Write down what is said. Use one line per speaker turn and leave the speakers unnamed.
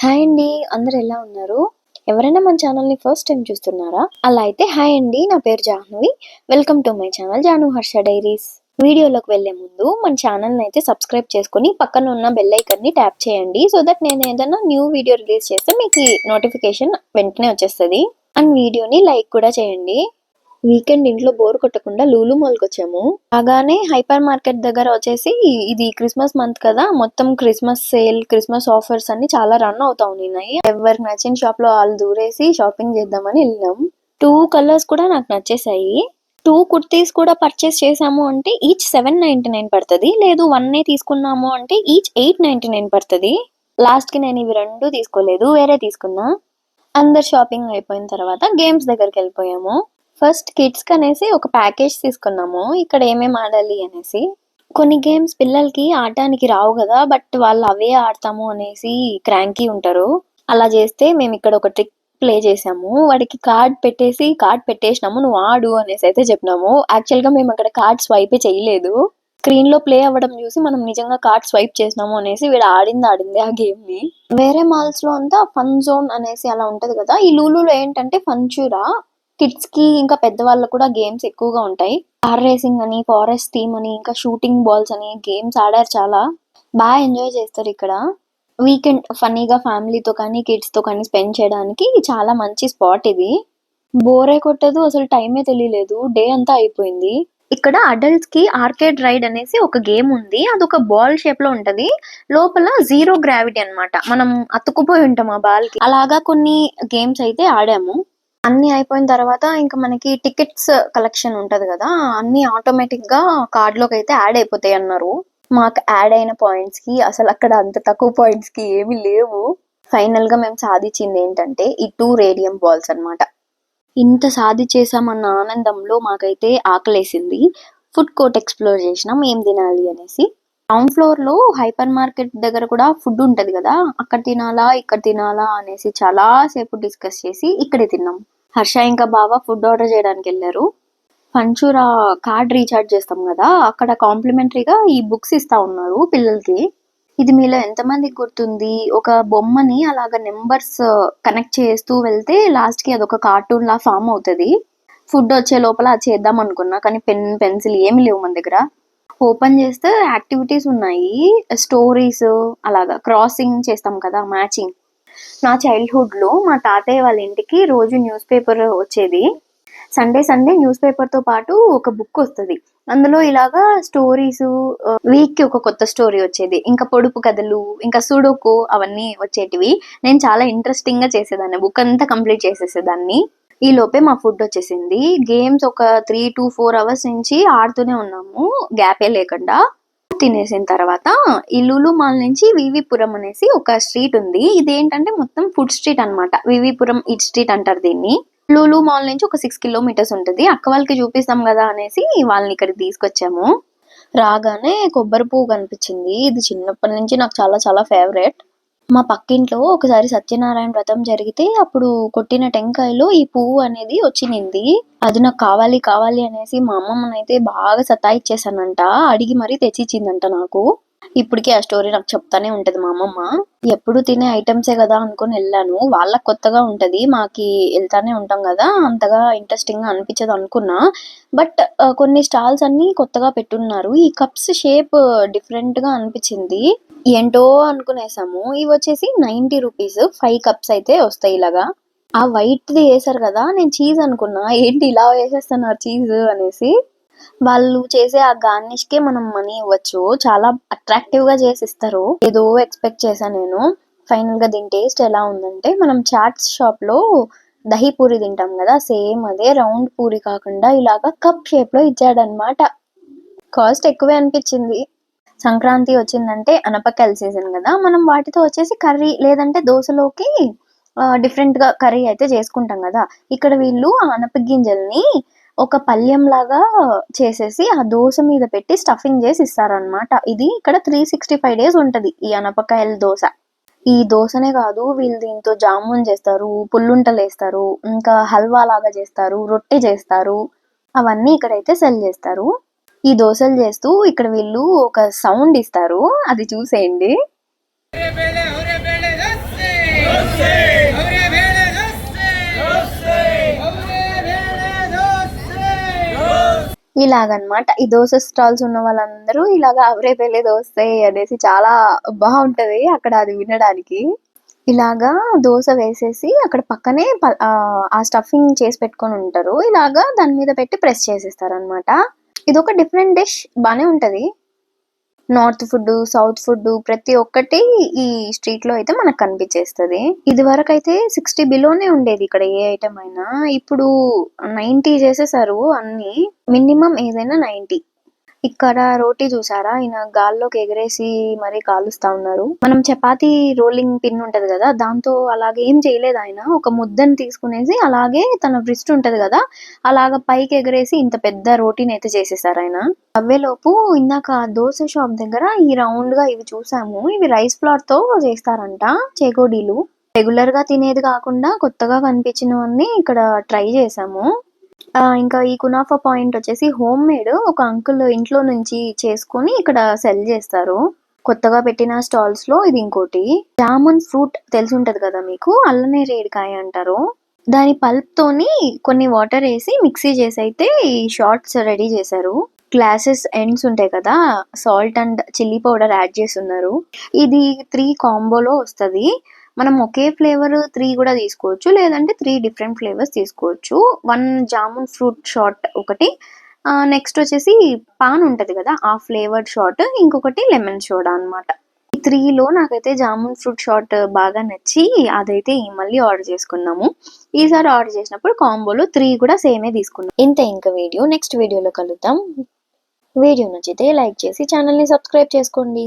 Hi అండి. అందరూ ఎలా ఉన్నారు? ఎవరైనా మన ఛానల్‌ని ఫస్ట్ టైం చూస్తున్నారా? అలా అయితే హాయ్ అండి. నా పేరు Jahnavi. Welcome to my channel Janu Harsha diaries. వీడియోలోకి వెళ్ళే ముందు మన ఛానల్‌ని అయితే సబ్స్క్రైబ్ చేసుకొని పక్కన ఉన్న బెల్ ఐకాన్‌ని ట్యాప్ చేయండి. సో దట్ నేను ఏదైనా న్యూ వీడియో రిలీజ్ చేస్తే మీకు నోటిఫికేషన్ వెంటనే వచ్చేస్తది. అండ్ వీడియోని లైక్ కూడా చేయండి. వీకెండ్ ఇంట్లో బోర్ కొట్టకుండా లూలు మాల్కి వచ్చాము. అలాగానే హైపర్ మార్కెట్ దగ్గర వచ్చేసి ఇది క్రిస్మస్ మంత్ కదా, మొత్తం క్రిస్మస్ సేల్, క్రిస్మస్ ఆఫర్స్ అన్ని చాలా రన్ అవుతా ఉన్నాయి. ఎవరికి నచ్చిన షాప్ లో వాళ్ళు దూరేసి షాపింగ్ చేద్దామని వెళ్ళినాం. 2 కలర్స్ కూడా నాకు నచ్చేసాయి. 2 కుర్తీస్ కూడా పర్చేస్ చేసాము అంటే ఈచ్ 799 పడుతుంది. లేదు 1 తీసుకున్నాము అంటే ఈచ్ 899 పడుతుంది. లాస్ట్ కి నేను ఇవి రెండు తీసుకోలేదు, వేరే తీసుకున్నా. అందరు షాపింగ్ అయిపోయిన తర్వాత గేమ్స్ దగ్గరికి వెళ్ళిపోయాము. ఫస్ట్ కిడ్స్ కనేసి ఒక ప్యాకేజ్ తీసుకున్నాము, ఇక్కడ ఏమేమి ఆడాలి అనేసి. కొన్ని గేమ్స్ పిల్లలకి ఆడటానికి రావు కదా, బట్ వాళ్ళు అవే ఆడతాము అనేసి క్రాంకీ ఉంటారు. అలా చేస్తే మేము ఇక్కడ ఒక ట్రిక్ ప్లే చేసాము. వాడికి కార్డ్ పెట్టేసినాము, నువ్వు ఆడు అనేసి అయితే చెప్పినాము. యాక్చువల్ గా మేము అక్కడ కార్డ్ స్వైపే చేయలేదు. స్క్రీన్ లో ప్లే అవ్వడం చూసి మనం నిజంగా కార్డ్ స్వైప్ చేసినాము అనేసి వీడు ఆడింది ఆ గేమ్ ని. వేరే మాల్స్ లో అంతా ఫన్ జోన్ అనేసి అలా ఉంటది కదా, ఈ లూలులో ఏంటంటే ఫన్చూరా కిడ్స్ కి ఇంకా పెద్దవాళ్ళకు కూడా గేమ్స్ ఎక్కువగా ఉంటాయి. కార్ రేసింగ్ అని, ఫారెస్ట్ థీమ్ అని, ఇంకా షూటింగ్ బాల్స్ అని గేమ్స్ ఆడారు. చాలా బాగా ఎంజాయ్ చేస్తారు ఇక్కడ. వీకెండ్ ఫన్నీగా ఫ్యామిలీతో కానీ కిడ్స్ తో కానీ స్పెండ్ చేయడానికి చాలా మంచి స్పాట్ ఇది. బోరే కొట్టదు, అసలు టైమే తెలియలేదు, డే అంతా అయిపోయింది. ఇక్కడ అడల్ట్స్ కి ఆర్కేడ్ రైడ్ అనేసి ఒక గేమ్ ఉంది. అదొక బాల్ షేప్ లో ఉంటది. లోపల జీరో గ్రావిటీ అన్నమాట, మనం అతుక్కుపోయి ఉంటాం ఆ బాల్ కి. అలాగా కొన్ని గేమ్స్ అయితే ఆడాము. అన్ని అయిపోయిన తర్వాత ఇంకా మనకి టికెట్స్ కలెక్షన్ ఉంటది కదా, అన్ని ఆటోమేటిక్ గా కార్డ్ లోకి అయితే యాడ్ అయిపోతాయి అన్నారు. మాకు యాడ్ అయిన పాయింట్స్ కి అసలు అక్కడ అంత తక్కువ పాయింట్స్ కి ఏమీ లేవు. ఫైనల్ గా మేము సాధించింది ఏంటంటే ఈ 2 రేడియం బాల్స్ అన్నమాట. ఇంత సాధించేసామన్న ఆనందంలో మాకైతే ఆకలేసింది. ఫుడ్ కోర్ట్ ఎక్స్ప్లోర్ చేసినాం ఏం తినాలి అనేసి. గ్రౌండ్ ఫ్లోర్ లో హైపర్ మార్కెట్ దగ్గర కూడా ఫుడ్ ఉంటది కదా, అక్కడ తినాలా ఇక్కడ తినాలా అనేసి చాలా సేపు డిస్కస్ చేసి ఇక్కడే తిన్నాం. హర్ష ఇంకా బావ ఫుడ్ ఆర్డర్ చేయడానికి వెళ్ళారు. ఫన్చూరా కార్డ్ రీఛార్జ్ చేస్తాం కదా, అక్కడ కాంప్లిమెంటరీగా ఈ బుక్స్ ఇస్తా ఉన్నారు పిల్లలకి. ఇది మీలో ఎంతమందికి గుర్తుంది? ఒక బొమ్మని అలాగ నెంబర్స్ కనెక్ట్ చేస్తూ వెళ్తే లాస్ట్ కి అదొక కార్టూన్ లా ఫామ్ అవుతుంది. ఫుడ్ వచ్చే లోపల అది చేద్దాం అనుకున్నా, కానీ పెన్ పెన్సిల్ ఏమి లేవు మన దగ్గర. ఓపెన్ చేస్తే యాక్టివిటీస్ ఉన్నాయి, స్టోరీస్, అలాగా క్రాసింగ్ చేస్తాం కదా, మ్యాచింగ్. నా చైల్డ్హుడ్ లో మా తాతయ్య వాళ్ళ ఇంటికి రోజు న్యూస్ పేపర్ వచ్చేది. సండే సండే న్యూస్ పేపర్ తో పాటు ఒక బుక్ వస్తుంది. అందులో ఇలాగా స్టోరీస్, వీక్ కి ఒక కొత్త స్టోరీ వచ్చేది. ఇంకా పొడుపు కథలు, ఇంకా సుడోకు అవన్నీ వచ్చేటివి. నేను చాలా ఇంట్రెస్టింగ్ గా చేసేదాన్ని, బుక్ అంతా కంప్లీట్ చేసేసేదాన్ని. ఈ లోపే మా ఫుడ్ వచ్చేసింది. గేమ్స్ ఒక 3 to 4 అవర్స్ నుంచి ఆడుతూనే ఉన్నాము, గ్యాపే లేకుండా. తినేసిన తర్వాత ఈ లూలు మాల్ నుంచి వివిపురం అనేసి ఒక స్ట్రీట్ ఉంది. ఇదేంటంటే మొత్తం ఫుడ్ స్ట్రీట్ అన్నమాట. వివిపురం ఈట్ స్ట్రీట్ అంటారు దీన్ని. లూలు మాల్ నుంచి ఒక 6 కిలోమీటర్స్ ఉంటుంది. అక్క వాళ్ళకి చూపిస్తాం కదా అనేసి వాళ్ళని ఇక్కడికి తీసుకొచ్చాము. రాగానే కొబ్బరి పువ్వు కనిపించింది. ఇది చిన్నప్పటి నుంచి నాకు చాలా చాలా ఫేవరెట్. మా పక్కింట్లో ఒకసారి సత్యనారాయణ వ్రతం జరిగితే అప్పుడు కొట్టిన టెంకాయలో ఈ పువ్వు అనేది వచ్చినింది. అది నాకు కావాలి కావాలి అనేసి మా అమ్మమ్మనైతే బాగా సతాయిచ్చేసానంట, అడిగి మరీ తెచ్చిచ్చిందంట నాకు. ఇప్పటికీ ఆ స్టోరీ నాకు చెప్తానే ఉంటది మా అమ్మమ్మ. ఎప్పుడు తినే ఐటమ్సే కదా అనుకుని వెళ్ళాను, వాళ్ళకి కొత్తగా ఉంటది, మాకి వెళ్తానే ఉంటాం కదా, అంతగా ఇంట్రెస్టింగ్ గా అనిపించదు అనుకున్నా. బట్ కొన్ని స్టాల్స్ అన్ని కొత్తగా పెట్టున్నారు. ఈ కప్స్ షేప్ డిఫరెంట్ గా అనిపించింది, ఏంటో అనుకునేసాము. ఇవి వచ్చేసి 90 రూపీస్, 5 కప్స్ అయితే వస్తాయి ఇలాగా. ఆ వైట్ ది వేసారు కదా, నేను చీజ్ అనుకున్నా, ఏంటి ఇలా వేసేస్తున్నారు చీజ్ అనేసి. వాళ్ళు చేసే ఆ గార్నిష్ కే మనం మనీ ఇవ్వచ్చు, చాలా అట్రాక్టివ్ గా చేసిస్తారు. ఏదో ఎక్స్పెక్ట్ చేశా నేను. ఫైనల్ గా దీని టేస్ట్ ఎలా ఉందంటే, మనం చాట్స్ షాప్ లో దహి పూరి తింటాం కదా, సేమ్ అదే రౌండ్ పూరి కాకుండా ఇలాగా కప్ షేప్ లో ఇచ్చాడనమాట. కాస్ట్ ఎక్కువే అనిపించింది. సంక్రాంతి వచ్చిందంటే అనపకాయల సీజన్ కదా, మనం వాటితో వచ్చేసి కర్రీ లేదంటే దోశలోకి డిఫరెంట్ గా కర్రీ అయితే చేసుకుంటాం కదా. ఇక్కడ వీళ్ళు ఆ అనప గింజల్ని ఒక పళ్లెం లాగా చేసేసి ఆ దోశ మీద పెట్టి స్టఫింగ్ చేసి ఇస్తారనమాట. ఇది ఇక్కడ 365 days ఉంటది ఈ అనపకాయల దోశ. ఈ దోశనే కాదు, వీళ్ళు దీంతో జామున్ చేస్తారు, పుల్లుంటలు వేస్తారు, ఇంకా హల్వా లాగా చేస్తారు, రొట్టె చేస్తారు. అవన్నీ ఇక్కడైతే సెల్ చేస్తారు. ఈ దోశలు చేస్తూ ఇక్కడ వీళ్ళు ఒక సౌండ్ ఇస్తారు, అది చూసేయండి. ఇలాగనమాట ఈ దోస స్టాల్స్ ఉన్న వాళ్ళందరూ ఇలాగా అవరే పెళ్ళే దోస్తాయి అనేసి చాలా బాగుంటది అక్కడ అది వినడానికి. ఇలాగా దోస వేసేసి అక్కడ పక్కనే ఆ స్టఫింగ్ చేసి పెట్టుకొని ఉంటారు. ఇలాగా దాని మీద పెట్టి ప్రెస్ చేసేస్తారనమాట. ఇదొక డిఫరెంట్ డిష్, బానే ఉంటది. నార్త్ ఫుడ్, సౌత్ ఫుడ్ ప్రతి ఒక్కటి ఈ స్ట్రీట్ లో అయితే మనకు కనిపించేస్తది. ఇది వరకు అయితే 60 బిలోనే ఉండేది ఇక్కడ ఏ ఐటమ్ అయినా. ఇప్పుడు 90 చేసేసారు అన్ని. మినిమం ఏదైనా 90. ఇక్కడ రోటీ చూసారా, ఈయన గాల్లోకి ఎగరేసి మరీ కాలుస్తా ఉన్నారు. మనం చపాతీ రోలింగ్ పిన్ ఉంటది కదా, దాంతో అలాగే ఏం చేయలేదు ఆయన. ఒక ముద్దని తీసుకునేసి అలాగే తన బ్రిస్ట్ ఉంటది కదా, అలాగ పైకి ఎగరేసి ఇంత పెద్ద రోటీని అయితే చేసేసారు ఆయన. అవ్వేలోపు ఇందాక దోశ షాప్ దగ్గర ఈ రౌండ్ గా ఇవి చూసాము. ఇవి రైస్ ఫ్లోర్ తో చేస్తారంట చేగోడీలు. రెగ్యులర్ గా తినేది కాకుండా కొత్తగా కనిపించినవన్నీ ఇక్కడ ట్రై చేసాము. ఇంకా ఈ కునాఫా పాయింట్ వచ్చేసి హోమ్ మేడ్ ఒక అంకుల్ ఇంట్లో నుంచి చేసుకొని ఇక్కడ సెల్ చేస్తారు. కొత్తగా పెట్టిన స్టాల్స్ లో ఇది ఇంకోటి. జామున్ ఫ్రూట్ తెలిసి ఉంటది కదా మీకు, అల్లనే రేడికాయ అంటారు. దాని పల్ప్ తోని కొన్ని వాటర్ వేసి మిక్సీ చేసి అయితే ఈ షార్ట్స్ రెడీ చేశారు. గ్లాసెస్ ఎండ్స్ ఉంటాయి కదా, salt and chilli powder add చేస్తున్నారు. ఇది 3 కాంబోలో వస్తది. మనం ఒకే ఫ్లేవర్ 3 కూడా తీసుకోవచ్చు, లేదంటే 3 డిఫరెంట్ ఫ్లేవర్స్ తీసుకోవచ్చు. 1 జామున్ ఫ్రూట్ షాట్ ఒకటి, నెక్స్ట్ వచ్చేసి పాన్ ఉంటది కదా ఆ ఫ్లేవర్డ్ షాట్, ఇంకొకటి లెమన్ సోడా అన్నమాట. ఈ 3లో నాకైతే జామున్ ఫ్రూట్ షాట్ బాగా నచ్చి అదైతే మళ్ళీ ఆర్డర్ చేసుకున్నాము. ఈసారి ఆర్డర్ చేసినప్పుడు కాంబోలో 3 కూడా సేమే తీసుకున్నాం. ఇంతే ఇంకా వీడియో. నెక్స్ట్ వీడియోలో కలుద్దాం. వీడియో నచ్చితే లైక్ చేసి ఛానల్ని సబ్స్క్రైబ్ చేసుకోండి.